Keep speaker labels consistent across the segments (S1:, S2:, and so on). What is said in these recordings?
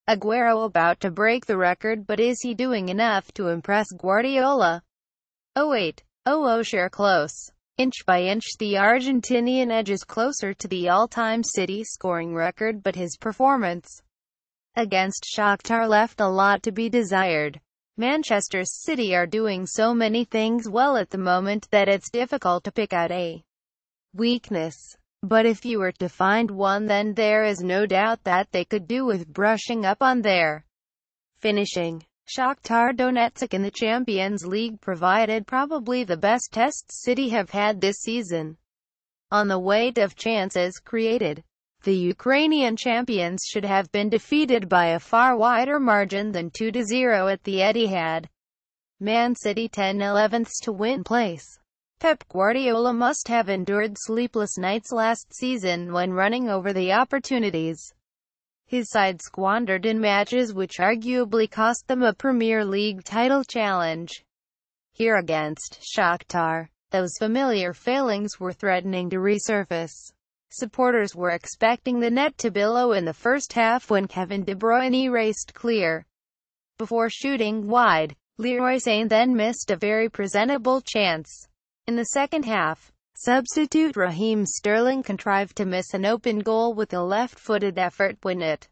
S1: Aguero about to break the record, but is he doing enough to impress Guardiola? 08:00 share close. Inch by inch the Argentinian edges closer to the all-time City scoring record, but his performance against Shakhtar left a lot to be desired. Manchester City are doing so many things well at the moment that it's difficult to pick out a weakness. But if you were to find one, then there is no doubt that they could do with brushing up on their finishing. Shakhtar Donetsk in the Champions League provided probably the best test City have had this season. On the weight of chances created, the Ukrainian champions should have been defeated by a far wider margin than 2-0 at the Etihad. Man City 10/11 to win place. Pep Guardiola must have endured sleepless nights last season when running over the opportunities his side squandered in matches which arguably cost them a Premier League title challenge. Here against Shakhtar, those familiar failings were threatening to resurface. Supporters were expecting the net to billow in the first half when Kevin De Bruyne raced clear before shooting wide. Leroy Sane then missed a very presentable chance. In the second half, substitute Raheem Sterling contrived to miss an open goal with a left-footed effort when it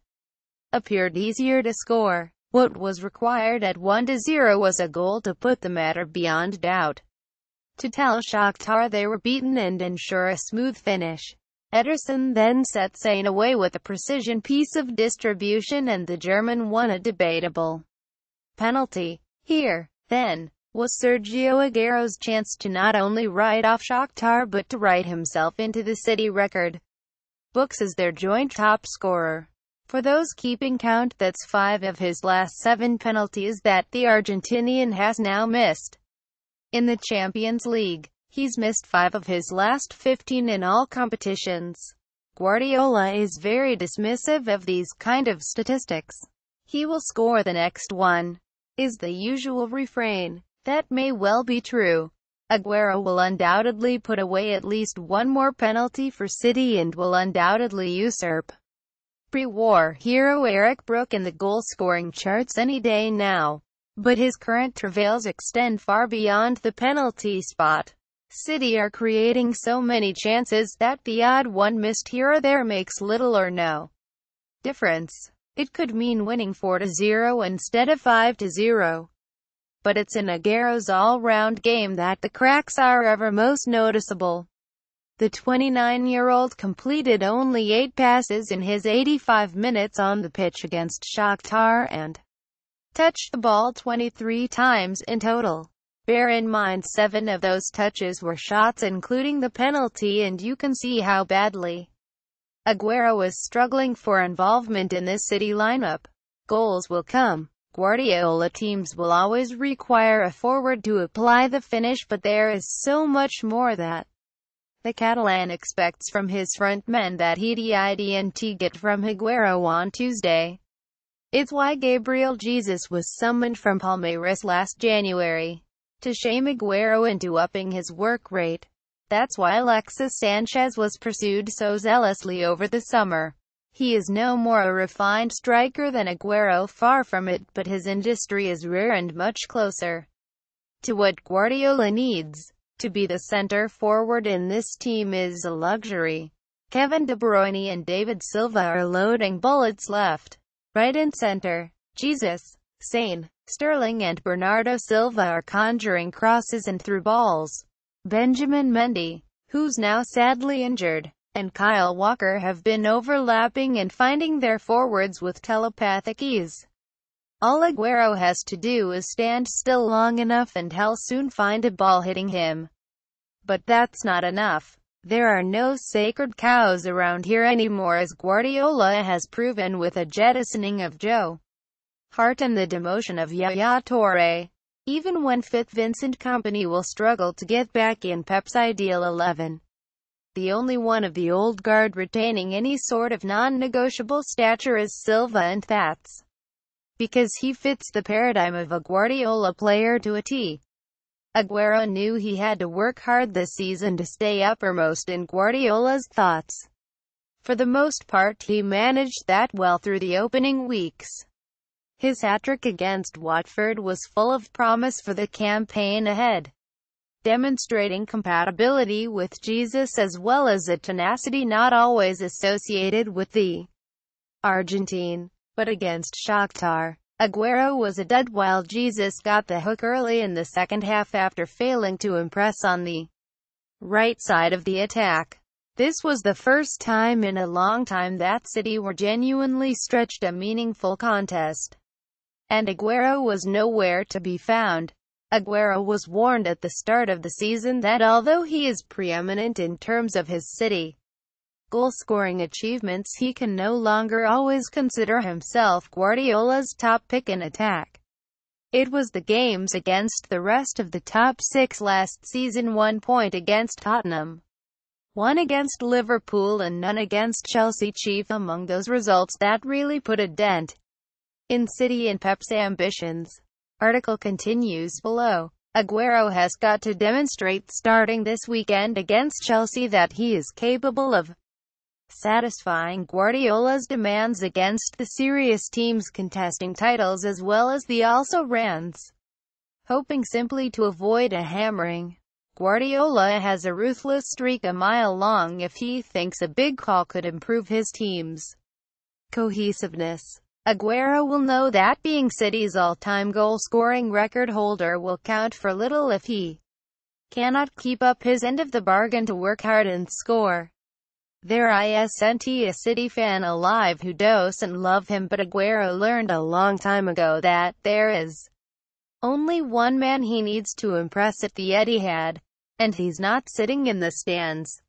S1: appeared easier to score. What was required at 1-0 was a goal to put the matter beyond doubt, to tell Shakhtar they were beaten and ensure a smooth finish. Ederson then set Sane away with a precision piece of distribution, and the German won a debatable penalty. Here, then, was Sergio Aguero's chance to not only write off Shakhtar but to write himself into the City record books as their joint top scorer. For those keeping count, that's 5 of his last 7 penalties that the Argentinian has now missed. In the Champions League, he's missed 5 of his last 15 in all competitions. Guardiola is very dismissive of these kind of statistics. He will score the next one, is the usual refrain. That may well be true. Aguero will undoubtedly put away at least one more penalty for City and will undoubtedly usurp pre-war hero Eric Brook in the goal-scoring charts any day now. But his current travails extend far beyond the penalty spot. City are creating so many chances that the odd one missed here or there makes little or no difference. It could mean winning 4-0 instead of 5-0. But it's in Aguero's all-round game that the cracks are ever most noticeable. The 29-year-old completed only 8 passes in his 85 minutes on the pitch against Shakhtar and touched the ball 23 times in total. Bear in mind 7 of those touches were shots including the penalty, and you can see how badly Aguero is struggling for involvement in this City lineup. Goals will come. Guardiola teams will always require a forward to apply the finish, but there is so much more that the Catalan expects from his front men that he didn't get from Aguero on Tuesday. It's why Gabriel Jesus was summoned from Palmeiras last January, to shame Aguero into upping his work rate. That's why Alexis Sanchez was pursued so zealously over the summer. He is no more a refined striker than Aguero, far from it, but his industry is rare and much closer to what Guardiola needs. To be the center forward in this team is a luxury. Kevin De Bruyne and David Silva are loading bullets left, right and center. Jesus, Sane, Sterling and Bernardo Silva are conjuring crosses and through balls. Benjamin Mendy, who's now sadly injured, and Kyle Walker have been overlapping and finding their forwards with telepathic ease. All Aguero has to do is stand still long enough and he'll soon find a ball hitting him. But that's not enough. There are no sacred cows around here anymore, as Guardiola has proven with a jettisoning of Joe Hart and the demotion of Yaya Toure. Even when fit, Vincent Kompany will struggle to get back in Pep's ideal 11. The only one of the old guard retaining any sort of non-negotiable stature is Silva, and that's because he fits the paradigm of a Guardiola player to a T. Aguero knew he had to work hard this season to stay uppermost in Guardiola's thoughts. For the most part he managed that well through the opening weeks. His hat-trick against Watford was full of promise for the campaign ahead, demonstrating compatibility with Jesus as well as a tenacity not always associated with the Argentine. But against Shakhtar, Aguero was a dud while Jesus got the hook early in the second half after failing to impress on the right side of the attack. This was the first time in a long time that City were genuinely stretched a meaningful contest, and Aguero was nowhere to be found. Aguero was warned at the start of the season that although he is preeminent in terms of his City goal-scoring achievements, he can no longer always consider himself Guardiola's top pick in attack. It was the games against the rest of the top six last season: 1 point against Tottenham, 1 against Liverpool and none against Chelsea, chief among those results that really put a dent in City and Pep's ambitions. Article continues below. Aguero has got to demonstrate starting this weekend against Chelsea that he is capable of satisfying Guardiola's demands against the serious teams contesting titles as well as the also-rans, hoping simply to avoid a hammering. Guardiola has a ruthless streak a mile long if he thinks a big call could improve his team's cohesiveness. Aguero will know that being City's all-time goal-scoring record holder will count for little if he cannot keep up his end of the bargain to work hard and score. There isn't a City fan alive who doesn't love him, but Aguero learned a long time ago that there is only one man he needs to impress at the Etihad, and he's not sitting in the stands.